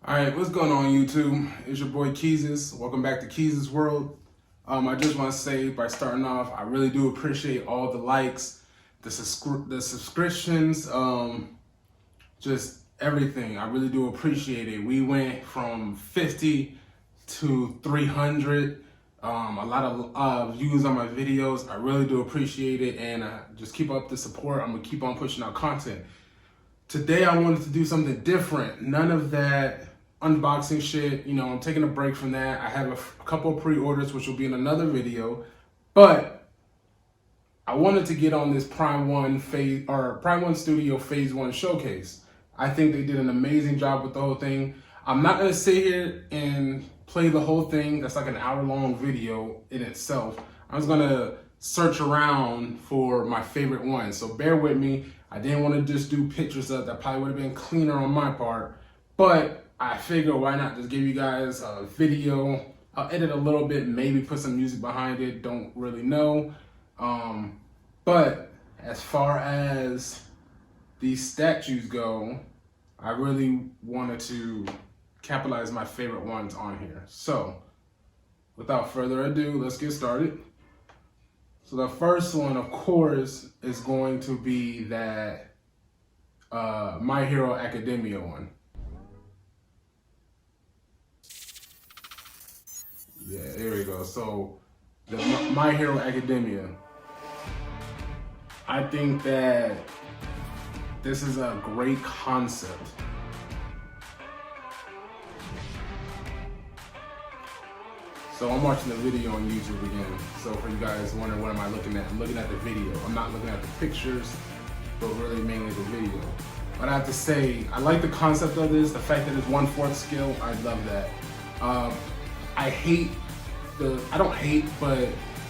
Alright, what's going on YouTube? It's your boy Keezus. Welcome back to Keezus World. I just want to say by starting off, I really do appreciate all the likes, the subscriptions, just everything. I really do appreciate it. We went from 50 to 300. A lot of views on my videos. I really do appreciate it, and just keep up the support. I'm gonna keep on pushing out content. Today I wanted to do something different. None of that unboxing shit. I'm taking a break from that. I have a couple of pre-orders, which will be in another video. But I wanted to get on this Prime 1 Studio Phase 1 showcase. I think they did an amazing job with the whole thing. I'm not gonna sit here and play the whole thing. That's like an hour-long video in itself. I'm just gonna search around for my favorite ones. So bear with me. I didn't want to just do pictures of that. Probably would have been cleaner on my part. But I figure why not just give you guys a video. I'll edit a little bit, maybe put some music behind it. Don't really know. But as far as these statues go, I really wanted to capitalize my favorite ones on here. So without further ado, let's get started. So the first one, of course, is going to be that My Hero Academia one. Yeah, there we go. So the My Hero Academia. I think that this is a great concept. So I'm watching the video on YouTube again. So for you guys wondering what am I looking at, I'm looking at the video. I'm not looking at the pictures, but really mainly the video. But I have to say, I like the concept of this, the fact that it's 1/4 scale, I love that. I don't hate, but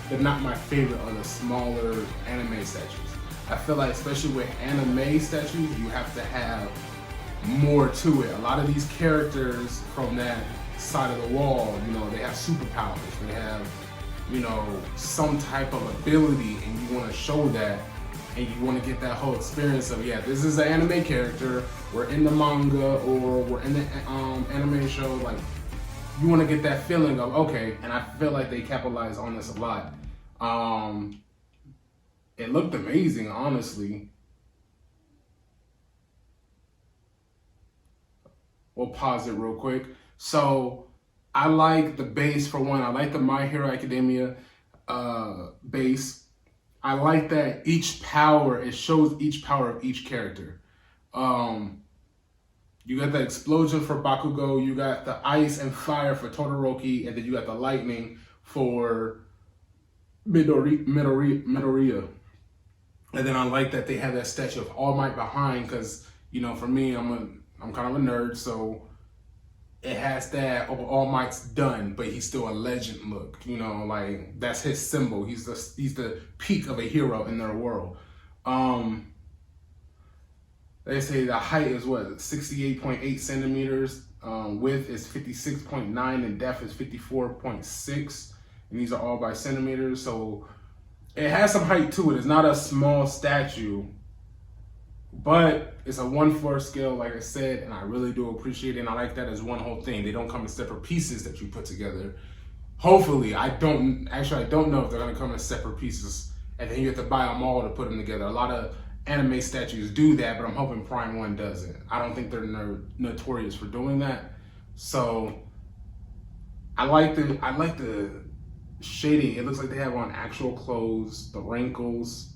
they're not my favorite of the smaller anime statues. I feel like especially with anime statues, you have to have more to it. A lot of these characters from that side of the wall, they have superpowers, they have, some type of ability, and you want to show that, and you want to get that whole experience of, yeah, this is an anime character, we're in the manga, or we're in the anime show, like, you want to get that feeling of, okay, and I feel like they capitalize on this a lot. It looked amazing, honestly. We'll pause it real quick. So I like the base for one. I like the My Hero Academia base. I like that each power, it shows each power of each character. You got the explosion for Bakugo, you got the ice and fire for Todoroki, and then you got the lightning for Midoriya. And then I like that they have that statue of All Might behind, because, for me, I'm kind of a nerd, so it has that All Might's done, but he's still a legend look. Like that's his symbol. He's the peak of a hero in their world. They say the height is 68.8 centimeters. Width is 56.9, and depth is 54.6. And these are all by centimeters. So it has some height to it. It's not a small statue, but it's a 1/4 scale, like I said, and I really do appreciate it. And I like that as one whole thing. They don't come in separate pieces that you put together. Hopefully, I don't know if they're gonna come in separate pieces, and then you have to buy them all to put them together. A lot of anime statues do that, but I'm hoping Prime 1 doesn't. I don't think they're notorious for doing that. So I like the shading. It looks like they have on actual clothes, the wrinkles.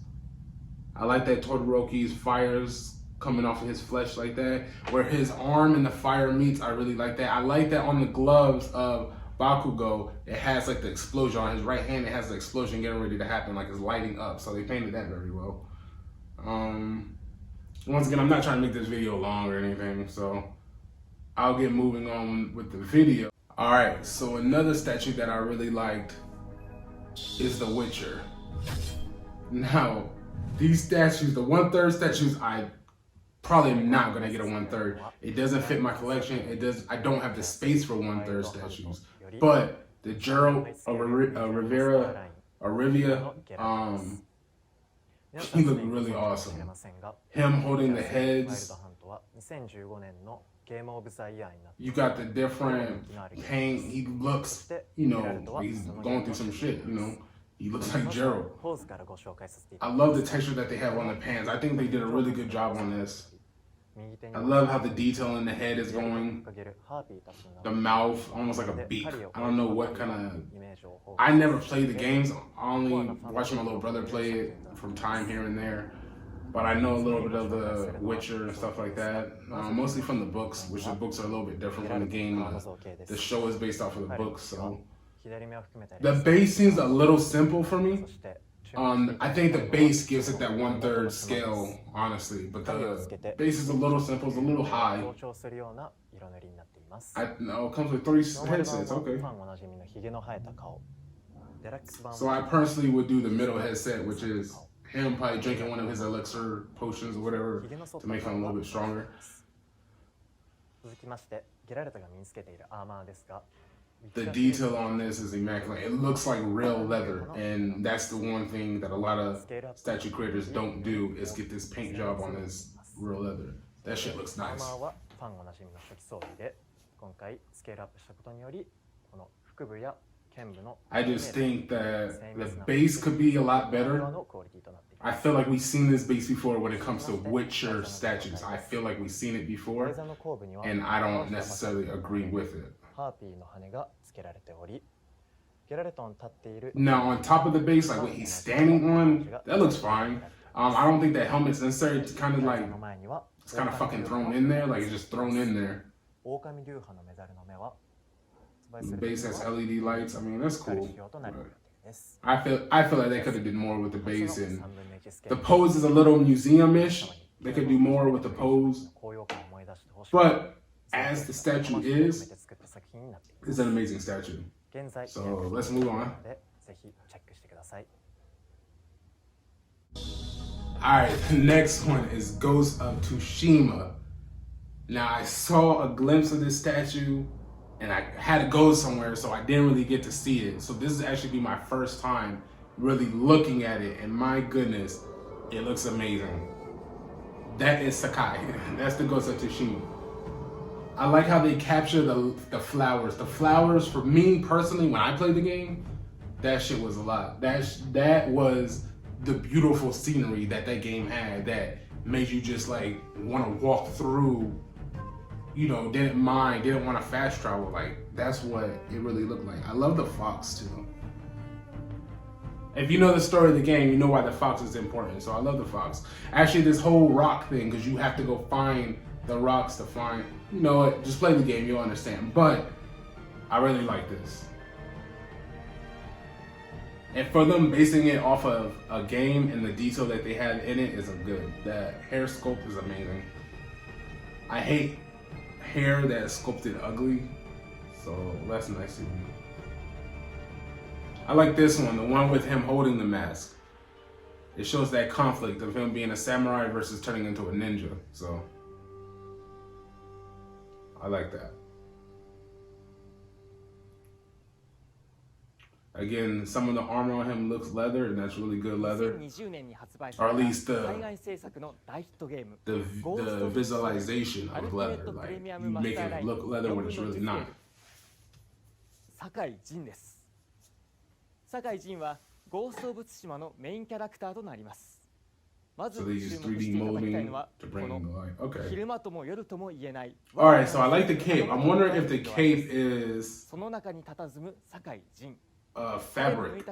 I like that Todoroki's fire's coming off of his flesh like that. Where his arm and the fire meets, I really like that. I like that on the gloves of Bakugo, it has like the explosion. On his right hand, it has the explosion getting ready to happen, like it's lighting up. So they painted that very well. Once again, I'm not trying to make this video long or anything, so I'll get moving on with the video. All right, so another statue that I really liked is The Witcher. Now, these statues, the 1/3 statues, I probably am not gonna get a 1/3. It doesn't fit my collection. I don't have the space for 1/3 statues. But the Geralt of Rivia, he looked really awesome. Him holding the heads, You got the different paint. He looks, like he's going through some shit, He looks like Gerald. I love the texture that they have on the pants. I think they did a really good job on this. I love how the detail in the head is going. The mouth, almost like a beak. I don't know what kind of... I never played the games. I only watched my little brother play it from time here and there. But I know a little bit of the Witcher and stuff like that. Mostly from the books, which the books are a little bit different from the game. The show is based off of the books, so... The base seems a little simple for me. I think the base gives it that 1/3 scale, honestly, but the base is a little simple, it's a little high. It comes with 3 headsets, okay. So I personally would do the middle headset, which is him probably drinking one of his elixir potions or whatever to make him a little bit stronger. The detail on this is immaculate. It looks like real leather, and that's the one thing that a lot of statue creators don't do is get this paint job on this real leather. That shit looks nice. I just think that the base could be a lot better. I feel like we've seen this base before when it comes to Witcher statues. I feel like we've seen it before, and I don't necessarily agree with it. Now on top of the base, like what he's standing on, that looks fine. I don't think that helmet's necessary. It's kind of like, it's kind of fucking thrown in there, like it's just thrown in there. The base has LED lights. I mean, that's cool. I feel like they could have did more with the base, and the pose is a little museum-ish. They could do more with the pose, but as the statue is, it's an amazing statue. So let's move on. Alright, the next one is Ghost of Tsushima. Now I saw a glimpse of this statue and I had to go somewhere, so I didn't really get to see it. So this is actually be my first time really looking at it, and my goodness, it looks amazing. That is Sakai. That's the Ghost of Tsushima. I like how they capture the flowers. The flowers, for me personally, when I played the game, that shit was a lot. That was the beautiful scenery that game had that made you just like want to walk through, didn't want to fast travel. Like, that's what it really looked like. I love the fox too. If you know the story of the game, you know why the fox is important. So I love the fox. Actually, this whole rock thing, because you have to go find the rocks to find, just play the game, you'll understand. But I really like this. And for them basing it off of a game and the detail that they had in it is good. That hair sculpt is amazing. I hate hair that's sculpted ugly, so that's nice to me. I like this one, the one with him holding the mask. It shows that conflict of him being a samurai versus turning into a ninja, so I like that. Again, some of the armor on him looks leather, and that's really good leather. Or at least the visualization of leather. Like, you make it look leather when it's really not. So they use 3D molding to bring them to life. Okay. Alright, so I like the cape. I'm wondering if the cape is fabric,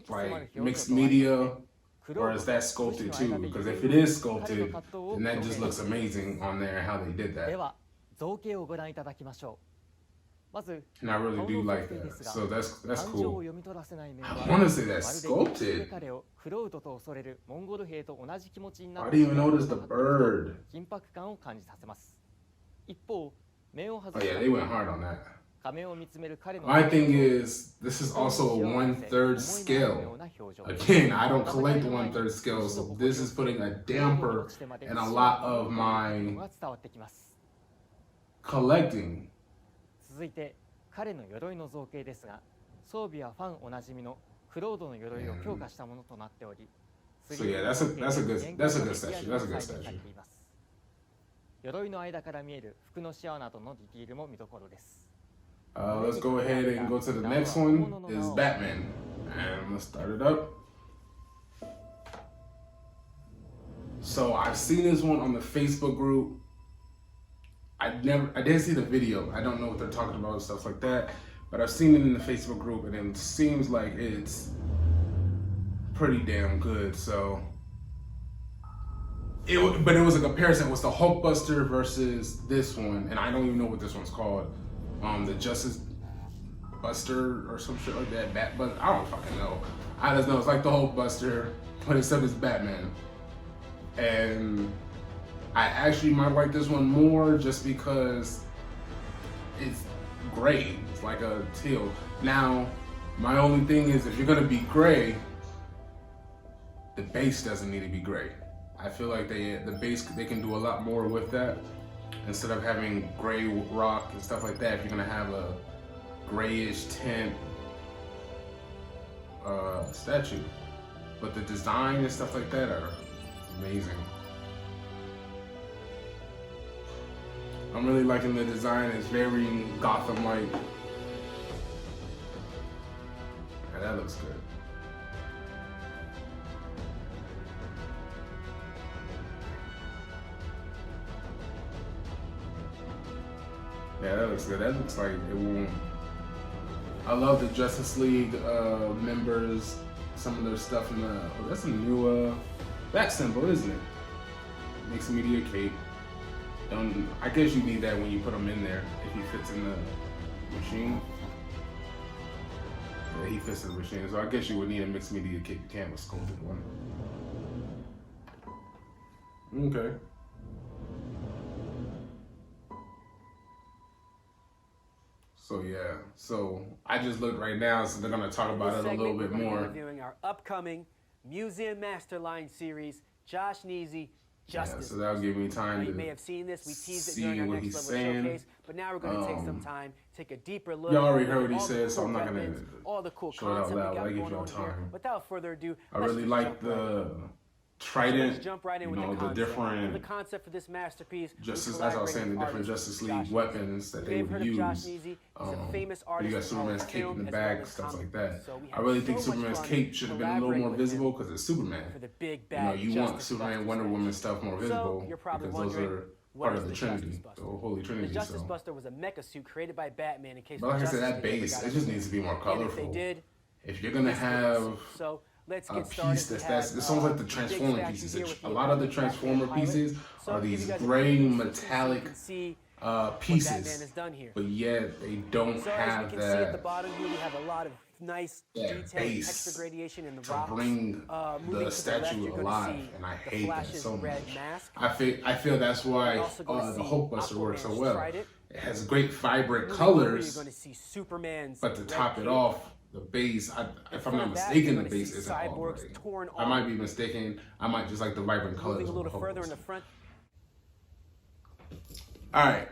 like mixed media, or is that sculpted too? Because if it is sculpted, then that just looks amazing on there, how they did that. And I really do like that, so that's cool. I want to say that's sculpted. I didn't even notice the bird. Oh yeah, they went hard on that. My thing is, this is also a 1/3 scale. Again, I don't collect 1/3 scale, so this is putting a damper in a lot of my collecting. So yeah, that's a good statue. That's a good statue. 鎧の間から見える服のシワなどのディティールも見どころです。Let's go ahead and go to the next one. Is Batman, and let's start it up. So I've seen this one on the Facebook group. I didn't see the video. I don't know what they're talking about and stuff like that. But I've seen it in the Facebook group, and it seems like it's pretty damn good. So, but it was a comparison. It was the Hulkbuster versus this one, and I don't even know what this one's called. The Justice Buster or some shit like that. But I don't fucking know. I just know it's like the Hulkbuster, but except it's Batman. And I actually might like this one more just because it's gray. It's like a teal. Now, my only thing is if you're gonna be gray, the base doesn't need to be gray. I feel like the base, they can do a lot more with that instead of having gray rock and stuff like that. If you're gonna have a grayish tint statue, but the design and stuff like that are amazing. I'm really liking the design. It's very Gotham-like. Yeah, that looks good. Yeah, that looks good. That looks like it won't. I love the Justice League members. Some of their stuff in the. Oh, that's a new back symbol, isn't it? Mixed media cape. I guess you need that when you put them in there, if he fits in the machine. Yeah, he fits in the machine, so I guess you would need a mixed media cape. You can't have a sculpted one. Okay. So yeah, so I just looked right now, so they're gonna talk about it a little bit more. We're reviewing our upcoming Museum Masterline series, Josh Neesey, Justice. Yeah, so that'll give me time you to may have seen this. We teased it see during our what next he's level saying. showcase, but now we're going to take some time, take a deeper look. Y'all already heard what he all the said, so cool I'm not gonna weapons, all the cool show it out concept we loud. got I give going y'all on here. time. Without further ado, I let's really just like jump right in. the Let's trident, jump right in you with know, the concept. different The concept for this masterpiece. Justice, as I was saying, the different Justice League weapons that they would use. He's a famous artist. You got Superman's cape in the back, stuff like that. So I really think Superman's cape should have been a little more visible because it's Superman. For the big You know, bad you want Justice Superman, Buster Wonder statue. Woman stuff more visible you're probably because those wondering, are what part is of the the Trinity, Justice Buster? the Holy Trinity. The Justice So. Buster was a mecha suit created by Batman in case. But like I said, that Justice League base, got it just needs to be more And colorful. if they did, If you're gonna have so let's a get started. piece this almost like the Transformer pieces. A lot of the Transformer pieces are these gray metallic pieces, Batman has done here. but yet they don't So as have we can see at the that bottom here, we have a lot of nice detailed base extra gradation in the to rocks. bring Moving to the left, statue you're gonna alive, see and I the hate that Flash's so red much. mask. I feel that's why You're also gonna the see Hulkbuster works so Aquaman's well. trident. It has great vibrant Moving over, colors, You're going to see Superman's but to red top it cape. off, the base, if I'm not front of that, mistaken, you're the gonna base see isn't all Cyborg's gray. torn I might be mistaken. I might just like the vibrant colors. Moving a of little the further in Hulkbuster. the front. All right.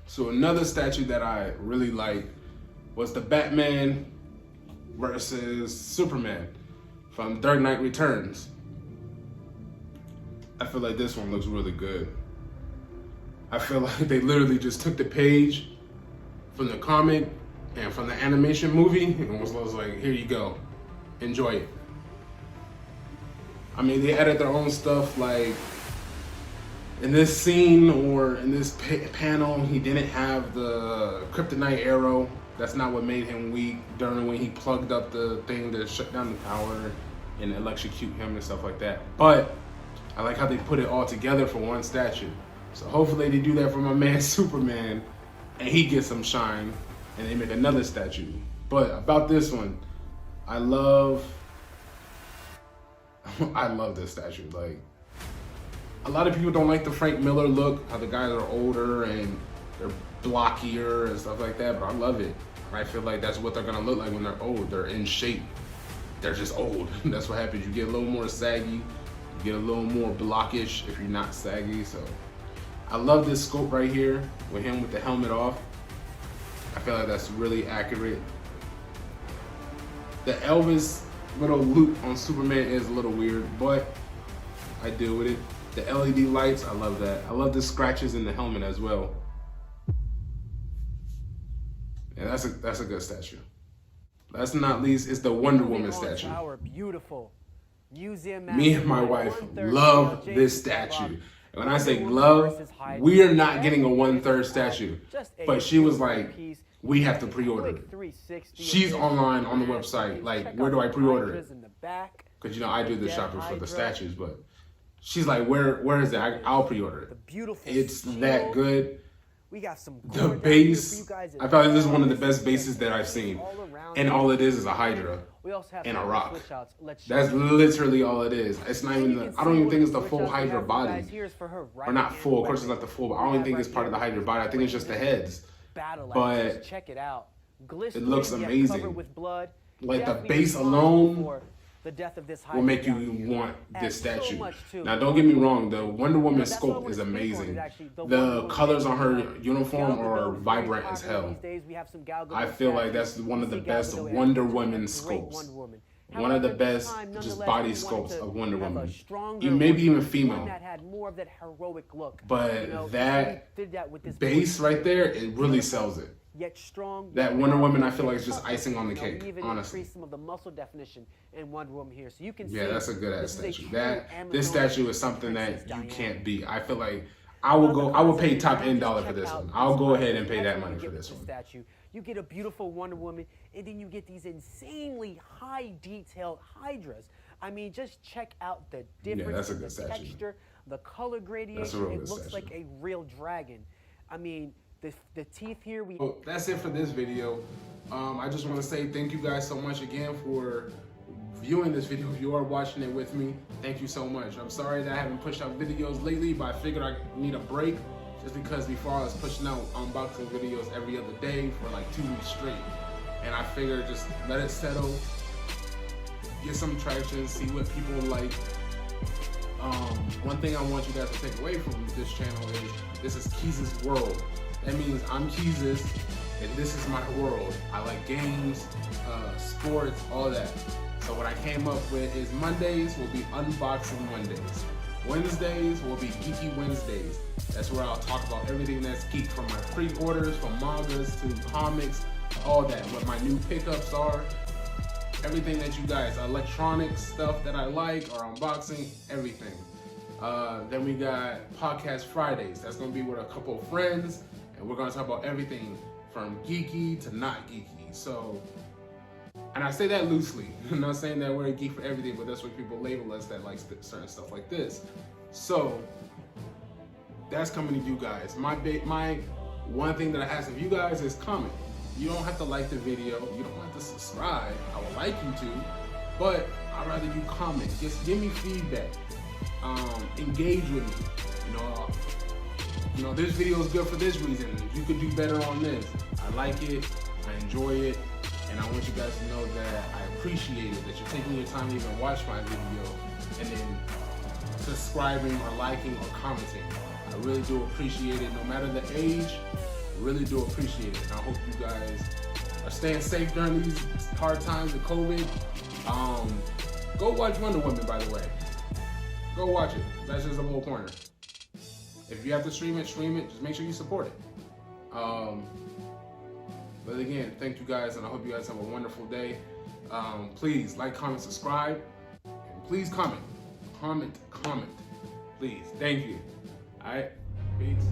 So another statue that I really like was the Batman versus Superman from Dark Knight Returns. I feel like this one looks really good. I feel like they literally just took the page from the comic and from the animation movie and was like, here you go, enjoy it. I mean, they added their own stuff, like in this scene or in this panel, he didn't have the kryptonite arrow. That's not what made him weak during when he plugged up the thing to shut down the power and electrocute him and stuff like that. But I like how they put it all together for one statue. So hopefully they do that for my man Superman and he gets some shine and they make another statue. But about this one, I love this statue. Like, a lot of people don't like the Frank Miller look, how the guys are older and they're blockier and stuff like that, but I love it. I feel like that's what they're gonna look like when they're old. They're in shape. They're just old. That's what happens. You get a little more saggy, you get a little more blockish if you're not saggy. So I love this scope right here with him with the helmet off. I feel like that's really accurate. The Elvis little loop on Superman is a little weird, but I deal with it. The LED lights, I love that. I love the scratches in the helmet as well. Yeah, that's a good statue. Last but not least is the Wonder Woman statue. Our beautiful museum. Me and my wife love this statue. And when I say love, we are not getting a 1/3 statue. But she was like, we have to pre-order it. She's online on the website. Like, where do I pre-order it? Because, you know, I do the shopping for the statues, but she's like, where is it? I'll pre-order it. It's that good. We got some The base, I feel like this is one of the best bases that I've seen. And all it is a Hydra and a rock. That's literally all it is. It's not even I don't even think it's the full Hydra body. Or not full, of course it's not the full, but I don't even think it's part of the Hydra body. I think it's just the heads. But check it out. It looks amazing. Like the base alone will make you want this statue. Now, don't get me wrong, the Wonder Woman sculpt is amazing. The colors on her uniform are vibrant as hell. I feel like that's one of the best Wonder Woman sculpts. One of the best just body sculpts of Wonder Woman. Maybe even female. But that base right there, it really sells it. That Wonder Woman, I feel like, is just icing on the cake, honestly. Yeah, that's a good ass statue. This statue is something that you can't beat. I feel like I will pay top end dollar for this one. I'll go ahead and pay that money for this one. You get a beautiful Wonder Woman, and then you get these insanely high detailed Hydras. I mean, just check out the difference in the texture, the color gradation. It looks like a real dragon. I mean, the teeth here. Well, that's it for this video. I just want to say thank you guys so much again for viewing this video. If you are watching it with me, thank you so much. I'm sorry that I haven't pushed out videos lately, but I figured I need a break just because before I was pushing out unboxing videos every other day for like 2 weeks straight. And I figured just let it settle, get some traction, see what people like. One thing I want you guys to take away from this channel is this is Keys' world. That means I'm Keys and this is my world. I like games, sports, all that. So what I came up with is Mondays will be unboxing Mondays. Wednesdays will be Geeky Wednesdays. That's where I'll talk about everything that's geek, from my pre-orders, from mangas to comics, all that. What my new pickups are, everything that you guys, electronic stuff that I like or unboxing, everything. Then we got Podcast Fridays. That's gonna be with a couple of friends, and we're gonna talk about everything from geeky to not geeky. So, and I say that loosely. I'm not saying that we're a geek for everything, but that's what people label us that like certain stuff like this. So, that's coming to you guys. My one thing that I ask of you guys is comment. You don't have to like the video. You don't have to subscribe. I would like you to, but I'd rather you comment. Just give me feedback. Engage with me. You know, this video is good for this reason. You could do better on this. I like it. I enjoy it. And I want you guys to know that I appreciate it, that you're taking your time to even watch my video and then subscribing or liking or commenting. I really do appreciate it. No matter the age, I really do appreciate it. And I hope you guys are staying safe during these hard times with COVID. Go watch Wonder Woman, by the way. Go watch it. That's just a little pointer. If you have to stream it, just make sure you support it. But again, thank you guys, and I hope you guys have a wonderful day. Please like, comment, subscribe, and please comment. Please. Thank you. All right, peace.